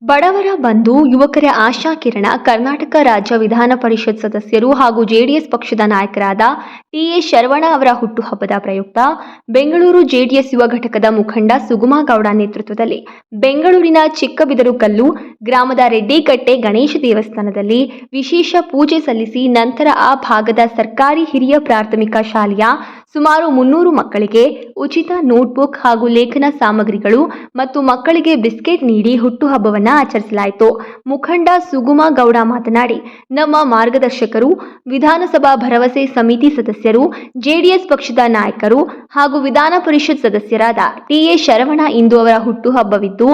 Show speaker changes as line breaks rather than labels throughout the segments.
ಬಡವರ ಬಂಧು, ಯುವಕರ ಆಶಾಕಿರಣ, ಕರ್ನಾಟಕ ರಾಜ್ಯ ವಿಧಾನ ಪರಿಷತ್ ಸದಸ್ಯರು ಹಾಗೂ ಜೆಡಿಎಸ್ ಪಕ್ಷದ ನಾಯಕರಾದ ಟಿ.ಎ. ಶರವಣ ಅವರ ಹುಟ್ಟುಹಬ್ಬದ ಪ್ರಯುಕ್ತ ಬೆಂಗಳೂರು ಜೆಡಿಎಸ್ ಯುವ ಘಟಕದ ಮುಖಂಡ ಸುಗಮಗೌಡ ನೇತೃತ್ವದಲ್ಲಿ ಬೆಂಗಳೂರಿನ ಚಿಕ್ಕಬಿದರುಕಲ್ಲು ಗ್ರಾಮದ ರೆಡ್ಡಿಕಟ್ಟೆ ಗಣೇಶ ದೇವಸ್ಥಾನದಲ್ಲಿ ವಿಶೇಷ ಪೂಜೆ ಸಲ್ಲಿಸಿ ನಂತರ ಆ ಭಾಗದ ಸರ್ಕಾರಿ ಹಿರಿಯ ಪ್ರಾಥಮಿಕ ಶಾಲೆಯ ಸುಮಾರು 300 ಮಕ್ಕಳಿಗೆ ಉಚಿತ ನೋಟ್ಬುಕ್ ಹಾಗೂ ಲೇಖನ ಸಾಮಗ್ರಿಗಳು ಮತ್ತು ಮಕ್ಕಳಿಗೆ ಬಿಸ್ಕೆಟ್ ನೀಡಿ ಹುಟ್ಟುಹಬ್ಬವನ್ನು ಆಚರಿಸಲಾಯಿತು. ಮುಖಂಡ ಸುಗಮಗೌಡ ಮಾತನಾಡಿ, ನಮ್ಮ ಮಾರ್ಗದರ್ಶಕರು, ವಿಧಾನಸಭಾ ಭರವಸೆ ಸಮಿತಿ ಸದಸ್ಯರು, ಜೆಡಿಎಸ್ ಪಕ್ಷದ ನಾಯಕರು ಹಾಗೂ ವಿಧಾನ ಪರಿಷತ್ ಸದಸ್ಯರಾದ ಟಿ.ಎ. ಶರವಣ ಇಂದು ಅವರ ಹುಟ್ಟುಹಬ್ಬವಿದ್ದು,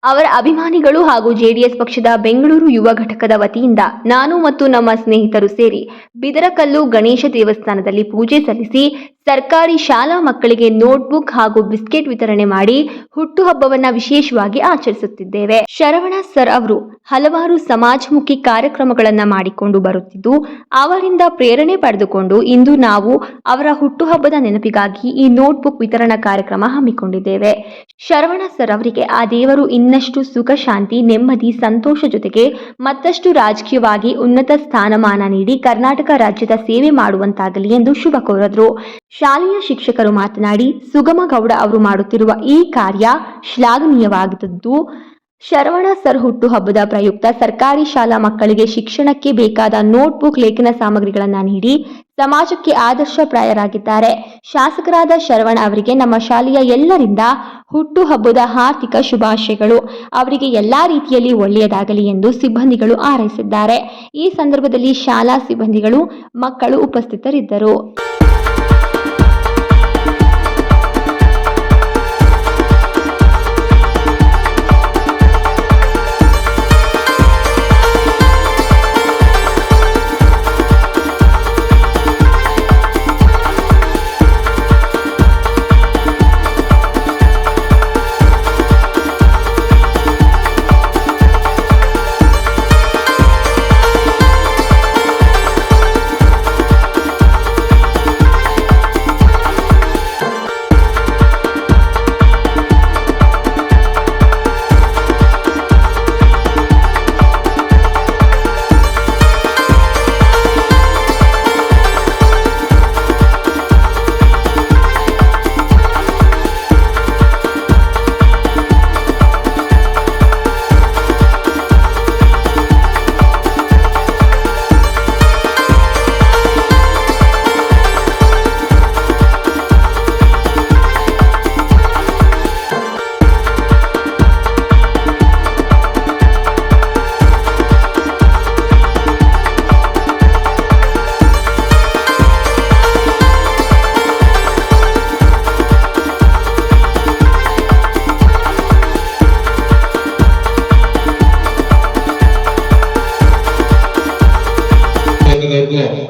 ಅವರ ಅಭಿಮಾನಿಗಳು ಹಾಗೂ ಜೆಡಿಎಸ್ ಪಕ್ಷದ ಬೆಂಗಳೂರು ಯುವ ಘಟಕದ ವತಿಯಿಂದ ನಾನು ಮತ್ತು ನಮ್ಮ ಸ್ನೇಹಿತರು ಸೇರಿ ಬಿದರಕಲ್ಲು ಗಣೇಶ ದೇವಸ್ಥಾನದಲ್ಲಿ ಪೂಜೆ ಸಲ್ಲಿಸಿ ಸರ್ಕಾರಿ ಶಾಲಾ ಮಕ್ಕಳಿಗೆ ನೋಟ್ಬುಕ್ ಹಾಗೂ ಬಿಸ್ಕೆಟ್ ವಿತರಣೆ ಮಾಡಿ ಹುಟ್ಟುಹಬ್ಬವನ್ನು ವಿಶೇಷವಾಗಿ ಆಚರಿಸುತ್ತಿದ್ದೇವೆ. ಶರವಣ ಸರ್ ಅವರು ಹಲವಾರು ಸಮಾಜಮುಖಿ ಕಾರ್ಯಕ್ರಮಗಳನ್ನು ಮಾಡಿಕೊಂಡು ಬರುತ್ತಿದ್ದು, ಅವರಿಂದ ಪ್ರೇರಣೆ ಪಡೆದುಕೊಂಡು ಇಂದು ನಾವು ಅವರ ಹುಟ್ಟುಹಬ್ಬದ ನೆನಪಿಗಾಗಿ ಈ ನೋಟ್ಬುಕ್ ವಿತರಣಾ ಕಾರ್ಯಕ್ರಮ ಹಮ್ಮಿಕೊಂಡಿದ್ದೇವೆ. ಶರವಣ ಸರ್ ಅವರಿಗೆ ಆ ದೇವರು ಇನ್ನಷ್ಟು ಸುಖ, ಶಾಂತಿ, ನೆಮ್ಮದಿ, ಸಂತೋಷ ಜೊತೆಗೆ ಮತ್ತಷ್ಟು ರಾಜಕೀಯವಾಗಿ ಉನ್ನತ ಸ್ಥಾನಮಾನ ನೀಡಿ ಕರ್ನಾಟಕ ರಾಜ್ಯದ ಸೇವೆ ಮಾಡುವಂತಾಗಲಿ ಎಂದು ಶುಭ ಕೋರಿದರು. ಶಾಲೆಯ ಶಿಕ್ಷಕರು ಮಾತನಾಡಿ, ಸುಗಮಗೌಡ ಅವರು ಮಾಡುತ್ತಿರುವ ಈ ಕಾರ್ಯ ಶ್ಲಾಘನೀಯವಾಗಿದ್ದು, ಶರವಣ ಸರ್ ಹುಟ್ಟುಹಬ್ಬದ ಪ್ರಯುಕ್ತ ಸರ್ಕಾರಿ ಶಾಲಾ ಮಕ್ಕಳಿಗೆ ಶಿಕ್ಷಣಕ್ಕೆ ಬೇಕಾದ ನೋಟ್ಬುಕ್, ಲೇಖನ ಸಾಮಗ್ರಿಗಳನ್ನು ನೀಡಿ ಸಮಾಜಕ್ಕೆ ಆದರ್ಶಪ್ರಾಯರಾಗಿದ್ದಾರೆ. ಶಾಸಕರಾದ ಶರವಣ ಅವರಿಗೆ ನಮ್ಮ ಶಾಲೆಯ ಎಲ್ಲರಿಂದ ಹುಟ್ಟುಹಬ್ಬದ ಹಾರ್ದಿಕ ಶುಭಾಶಯಗಳು. ಅವರಿಗೆ ಎಲ್ಲಾ ರೀತಿಯಲ್ಲಿ ಒಳ್ಳೆಯದಾಗಲಿ ಎಂದು ಸಿಬ್ಬಂದಿಗಳು ಹಾರೈಸಿದ್ದಾರೆ. ಈ ಸಂದರ್ಭದಲ್ಲಿ ಶಾಲಾ ಸಿಬ್ಬಂದಿಗಳು, ಮಕ್ಕಳು ಉಪಸ್ಥಿತರಿದ್ದರು.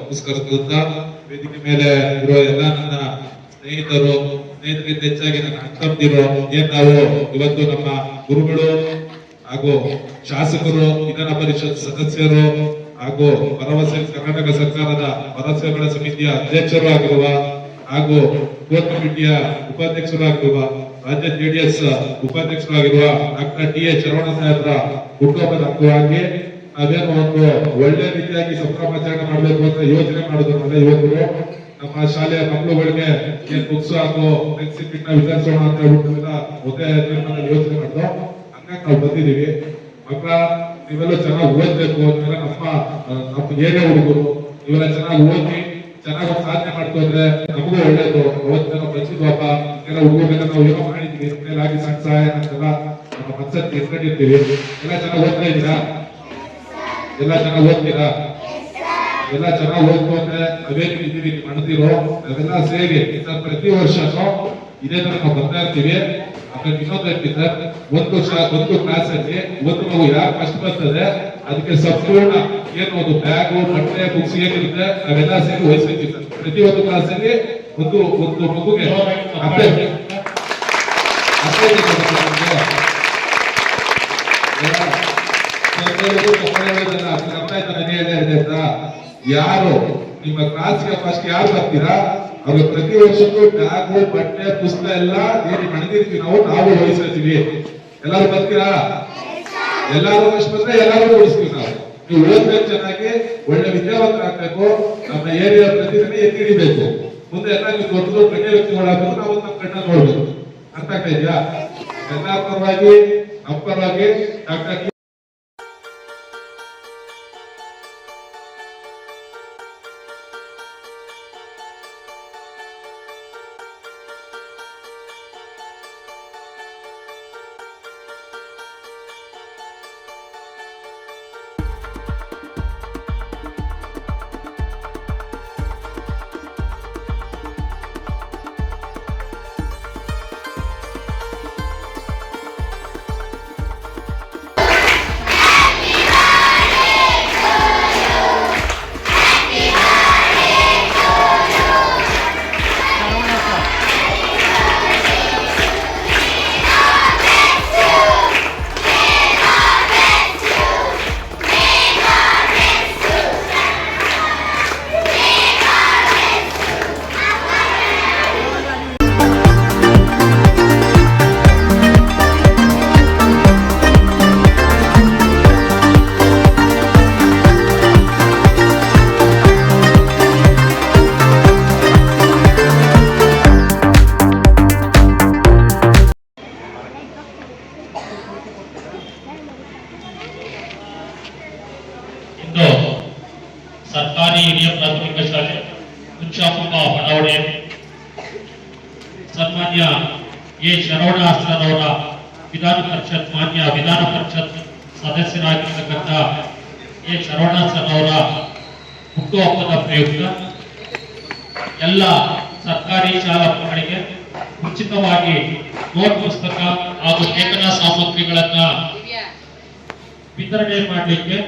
ನಮಸ್ಕರಿಸುತ್ತಾ, ವೇದಿಕೆ ಮೇಲೆ ಇರುವ ಎಲ್ಲ ನನ್ನ ಸ್ನೇಹಿತರಿಗೆ ಹೆಚ್ಚಾಗಿ ನನ್ನ ಅಕ್ಕಂದಿರು, ಏನ್ ನಾವು ಇವತ್ತು ನಮ್ಮ ಗುರುಗಳು ಹಾಗೂ ಶಾಸಕರು, ವಿಧಾನ ಪರಿಷತ್ ಸದಸ್ಯರು ಹಾಗೂ ಭರವಸೆ ಕರ್ನಾಟಕ ಸರ್ಕಾರದ ಭರವಸೆಗಳ ಸಮಿತಿಯ ಅಧ್ಯಕ್ಷರು ಆಗಿರುವ ಹಾಗೂ ಕೋರ್ ಕಮಿಟಿಯ ಉಪಾಧ್ಯಕ್ಷರು ಆಗಿರುವ ರಾಜ್ಯ ಜೆಡಿಎಸ್ ಉಪಾಧ್ಯಕ್ಷರು ಆಗಿರುವ ಡಾಕ್ಟರ್ ಟಿ.ಎ. ಶರವಣ ಸಾಹೇಬರ ಹುಟ್ಟುಹಬ್ಬದ ಅಂಗವಾಗಿ ನಾವೇನು ಒಂದು ಒಳ್ಳೆ ರೀತಿಯಾಗಿ ಸಂಭ್ರಮಾಚರಣೆ ಮಾಡಬೇಕು ಅಂತ ಯೋಚನೆ ಮಾಡಿದ್ರಲ್ಲ ಯುವಕರು, ನಮ್ಮ ಶಾಲೆಯ ಮಕ್ಕಳುಗಳಿಗೆ ಏನ್ ಬುಕ್ಸ್ ಹಾಗೂ ಪೆನ್ಸಿಲ್ ವಿತರಿಸೋಣ ಅಂತ ಹೇಳ್ಬಿಟ್ಟು ಒಂದೇ ತೀರ್ಮಾನದಲ್ಲಿ ಯೋಚನೆ ಮಾಡಿದ್ರು. ಹಂಗಾಗಿ ನಾವು ಬಂದಿದ್ದೀವಿ. ಮಕ್ಕಳ ನೀವೆಲ್ಲ ಚೆನ್ನಾಗಿ ಓದ್ಬೇಕು, ನೀವೆಲ್ಲ ನಮ್ಮ ಏನೇ ಹುಡುಗರು, ನೀವೆಲ್ಲ ಚೆನ್ನಾಗಿ ಓದಿ ಚೆನ್ನಾಗಿ ಸಾಧನೆ ಮಾಡ್ಕೊಂಡ್ರೆ ನಮಗೂ ಒಳ್ಳೇದು. ಅವತ್ತು ನಾವು ಬಚ್ಚಿದ್ವಪ್ಪ ಎಲ್ಲ ಹುಡುಗರೆಲ್ಲ ನಾವು ಏನೋ ಮಾಡಿದ್ವಿ, ನಮ್ಮೇಲಾಗಿ ಸಣ್ಣ ಸಹಾಯ ಅಂತೆಲ್ಲ ನಮ್ಮ ಮನಸ್ಸಲ್ಲಿ ಇಟ್ಕೊಂಡಿರ್ತೀವಿ. ಎಲ್ಲ ಚೆನ್ನಾಗಿ ಓದ್ತಾ ಇದ್ದೀರಾ? ಎಲ್ಲ ಚೆನ್ನಾಗಿ ಓದ್ತೀರಾ? ಎಲ್ಲ ಚೆನ್ನಾಗಿ ಓದ್ಕೊಂಡ್ರೆ ಅವೇನು ಇದ್ದೀವಿ ಮಾಡ್ತಿರೋ ನಾವೆಲ್ಲ ಸೇರಿ ಪ್ರತಿ ವರ್ಷನೂ ಇದೇ ತರ ನಾವು ಬರ್ತಾ ಇರ್ತೀವಿ. ಆಮೇಲೆ ಇನ್ನೊಂದು ಹೇಳ್ತಿದ್ದೆ, ಒಂದು ಕ್ಲಾಸ್ ಅಲ್ಲಿ ಒಂದು ಮಗು ಯಾರು ಫಸ್ಟ್ ಬರ್ತದೆ ಅದಕ್ಕೆ ಸಂಪೂರ್ಣ ಏನು ಒಂದು ಬ್ಯಾಗು, ಬಟ್ಟೆ, ಬುಕ್ಸ್ ಏನಿರುತ್ತೆ ನಾವೆಲ್ಲ ಸೇರಿ ವಹಿಸ್ಬೇಕಿತ್ತು. ಪ್ರತಿಯೊಂದು ಕ್ಲಾಸ್ ಅಲ್ಲಿ ಒಂದು ಮಗುಗೆ ಯಾರು ನಿಮ್ಮ ಕ್ಲಾಸ್ಗೆ ಫಸ್ಟ್ ಯಾರು ಬರ್ತೀರಾ ಅವ್ರಿಗೆ ಪ್ರತಿ ವರ್ಷಕ್ಕೂ ಬ್ಯಾಗು, ಬಟ್ಟೆ, ಪುಸ್ತಕ ಎಲ್ಲ ಏನು ಮಣದಿರ್ತೀವಿ ನಾವು ವಹಿಸ್ತೀವಿ. ಎಲ್ಲರೂ ಬರ್ತೀರಾ? ಎಲ್ಲಾರು ಫಸ್ಟ್ ಬಂದ್ರೆ ಎಲ್ಲಾರು ಉಳಿಸ್ತೀವಿ ನಾವು. ನೀವು ಓದ್ಬೇಕು, ಚೆನ್ನಾಗಿ ಒಳ್ಳೆ ವಿದ್ಯಾವಂತರಾಗಬೇಕು, ನಮ್ಮ ಏರಿಯಾ ಪ್ರತಿದಿನ ಎತ್ತಿ ಹಿಡಿಬೇಕು. ಮುಂದೆ ಎಲ್ಲ ನೀವು ದೊಡ್ಡ ದೊಡ್ಡ ಗಣ್ಯ ವ್ಯಕ್ತಿಗಳಾಗಬೇಕು, ನಾವು ನಮ್ಮ ಕಣ್ಣ ನೋಡ್ಬೇಕು. ಅರ್ಥ ಆಗ್ತಾ ಇದೆಯಾ? ಎಲ್ಲರ ಪರವಾಗಿ ನಮ್ಮ ಪರವಾಗಿ ಡಾಕ್ಟರ್
ಇಂದು ಸರ್ಕಾರಿ ಹಿರಿಯ ಪ್ರಾಥಮಿಕ ಶಾಲೆ ಹುಚ್ಚಾಪುರ ಬಡಾವಣೆ ಸನ್ಮಾನ್ಯ ಎ ಶರವಣ ವಿಧಾನ ಪರಿಷತ್ ಮಾನ್ಯ ವಿಧಾನ ಪರಿಷತ್ ಸದಸ್ಯರಾಗಿರ್ತಕ್ಕಂಥ ಎ ಶರವಣ ಅವರ ಹುಟ್ಟುಹಬ್ಬದ ಪ್ರಯುಕ್ತ ಎಲ್ಲ ಸರ್ಕಾರಿ ಶಾಲಾ ಮಕ್ಕಳಿಗೆ ಉಚಿತವಾಗಿ ನೋಟ್ ಪುಸ್ತಕ ಹಾಗೂ ಲೇಖನ ಸಾಮಗ್ರಿಗಳನ್ನ ವಿತರಣೆ ಮಾಡಲಿಕ್ಕೆ,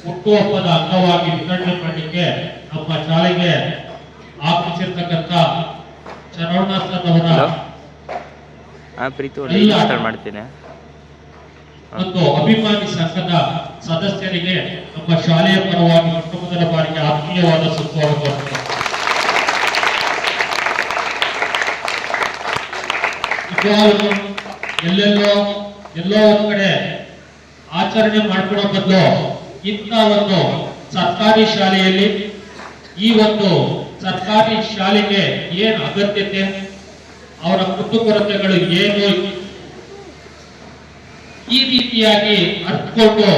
ಹುಟ್ಟುಹಬ್ಬದ ಅಂಗವಾಗಿ ವಿತರಣೆ ಮಾಡಲಿಕ್ಕೆ ನಮ್ಮ ಶಾಲೆಗೆ ಆಗಮಿಸಿರ್ತಕ್ಕಂಥ ಶರವಣ
ಮಾಡ್ತೀನಿ
ಮತ್ತು ಅಭಿಮಾನಿ ಸಂಘದ ಸದಸ್ಯರಿಗೆ ನಮ್ಮ ಶಾಲೆಯ ಪರವಾಗಿ ಮೊಟ್ಟ ಮೊದಲ ಬಾರಿಗೆ ಆತ್ಮೀಯವಾದ ಸುಸ್ವಾಗತ. ಎಲ್ಲೋ ಒಂದ್ ಕಡೆ ಆಚರಣೆ ಮಾಡ್ಕೊಳ್ಳೋ ಬದಲು ಇಂಥ ಒಂದು ಸರ್ಕಾರಿ ಶಾಲೆಯಲ್ಲಿ ಈ ಒಂದು ಸರ್ಕಾರಿ ಶಾಲೆಗೆ ಏನು ಅಗತ್ಯತೆ, ಅವರ ಕುಂದುಕೊರತೆಗಳು ಏನು, ಈ ರೀತಿಯಾಗಿ ಅರ್ಥಕೊಂಡು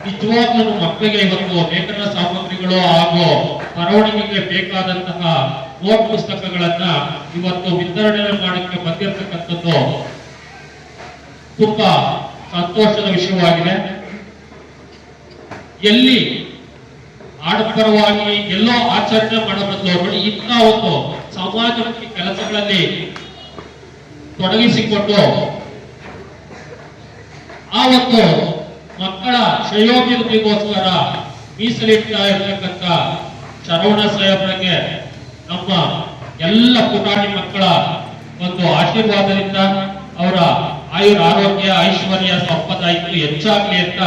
ನಿಜವಾಗ್ಲೂ ಮಕ್ಕಳಿಗೆ ಇವತ್ತು ಲೇಖನ ಸಾಮಗ್ರಿಗಳು ಹಾಗೂ ಬರವಣಿಗೆಗೆ ಬೇಕಾದಂತಹ ನೋಟ್ ಪುಸ್ತಕಗಳನ್ನ ಇವತ್ತು ವಿತರಣೆ ಮಾಡಕ್ಕೆ ಬಂದಿರತಕ್ಕಂಥದ್ದು ತುಂಬಾ ಸಂತೋಷದ ವಿಷಯವಾಗಿದೆ. ಎಲ್ಲಿ ಆಡಂಬರವಾಗಿ ಎಲ್ಲೋ ಆಚರಣೆ ಮಾಡಬಾರದು ನೋಡಿ, ಇಂಥ ಒಂದು ಸಮಾಜಮುಖಿ ಕೆಲಸಗಳಲ್ಲಿ ತೊಡಗಿಸಿಕೊಂಡು ಆ ಒಂದು ಮಕ್ಕಳ ಶ್ರೇಯೋಭಿವೃದ್ಧಿಗೋಸ್ಕರ ಮೀಸಲಿಡ್ತಾ ಇರತಕ್ಕಂಥ ಶರವಣ ಸಾಹೇಬರಿಗೆ ನಮ್ಮ ಎಲ್ಲ ಪುಟಾಣಿ ಮಕ್ಕಳ ಒಂದು ಆಶೀರ್ವಾದದಿಂದ ಅವರ ಆರೋಗ್ಯ ಐಶ್ವರ್ಯ ಸಂಪದ ಇನ್ನು ಹೆಚ್ಚಾಗ್ಲಿ ಅಂತ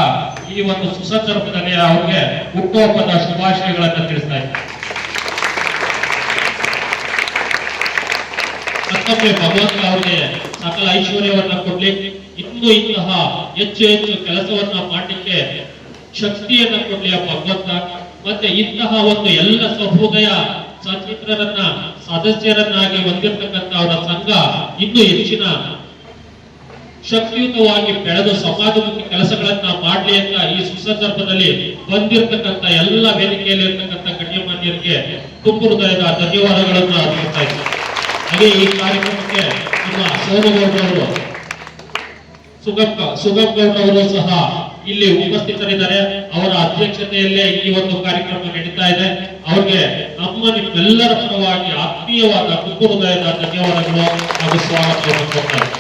ಈ ಒಂದು ಸುಸಂದರ್ಭದಲ್ಲಿ ಅವ್ರಿಗೆ ಹುಟ್ಟುಹಬ್ಬದ ಶುಭಾಶಯಗಳನ್ನು ತಿಳಿಸ್ತಾ ಇದ್ದಾರೆ. ಮತ್ತೊಮ್ಮೆ ಭಗವಂತ ಅವರಿಗೆ ಸಕಲ ಐಶ್ವರ್ಯವನ್ನ ಕೊಡ್ಲಿ, ಇನ್ನೂ ಇಂತಹ ಹೆಚ್ಚು ಹೆಚ್ಚು ಕೆಲಸವನ್ನ ಮಾಡಲಿಕ್ಕೆ ಶಕ್ತಿಯನ್ನ ಕೊಡ್ಲಿ ಆ ಭಗವಂತ. ಮತ್ತೆ ಇಂತಹ ಒಂದು ಎಲ್ಲ ಸಹೃದಯ ಸಚಿತ್ರರನ್ನ ಸದಸ್ಯರನ್ನಾಗಿ ಹೊಂದಿರತಕ್ಕಂಥ ಅವರ ಸಂಘ ಇನ್ನೂ ಹೆಚ್ಚಿನ ಶಕ್ತಿಯುತವಾಗಿ ಬೆಳೆದು ಸಮಾಜಮುಖಿ ಕೆಲಸಗಳನ್ನ ಮಾಡಲಿ ಅಂತ ಈ ಸುಸಂದರ್ಭದಲ್ಲಿ ಬಂದಿರತಕ್ಕಂಥ ಎಲ್ಲ ವೇದಿಕೆಯಲ್ಲಿ ಇರ್ತಕ್ಕಂಥ ಗಣ್ಯಮಾನ್ಯರಿಗೆ ತುಂಬ ಹೃದಯದ ಧನ್ಯವಾದಗಳನ್ನು ಅರ್ಪಿಸ್ತಾ ಇದ್ದಾರೆ. ಹಾಗೆ ಈ ಕಾರ್ಯಕ್ರಮಕ್ಕೆ ನಮ್ಮ ಸೋಮಗೌಡರವರು ಸುಗಮ್ ಗೌಡರವರು ಸಹ ಇಲ್ಲಿ ಉಪಸ್ಥಿತರಿದ್ದಾರೆ. ಅವರ ಅಧ್ಯಕ್ಷತೆಯಲ್ಲೇ ಈ ಒಂದು ಕಾರ್ಯಕ್ರಮ ನಡೀತಾ ಇದೆ. ಅವ್ರಿಗೆ ನಮ್ಮ ನಿಮ್ಮೆಲ್ಲರ ಪರವಾಗಿ ಆತ್ಮೀಯವಾದ ತುಂಬ ಹೃದಯದ ಧನ್ಯವಾದಗಳು ಹಾಗೂ ಸ್ವಾಗತವನ್ನು ಕೊಡ್ತಾರೆ.